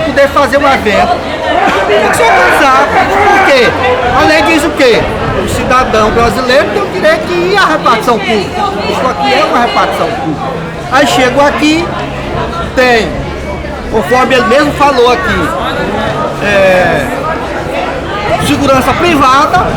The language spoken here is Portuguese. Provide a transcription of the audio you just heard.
poder fazer um evento, tem que se organizar. Por quê? A lei diz o quê? O cidadão brasileiro tem o direito de ir à repartição pública. Isso aqui é uma repartição pública. Aí chego aqui, tem, conforme ele mesmo falou aqui, segurança privada.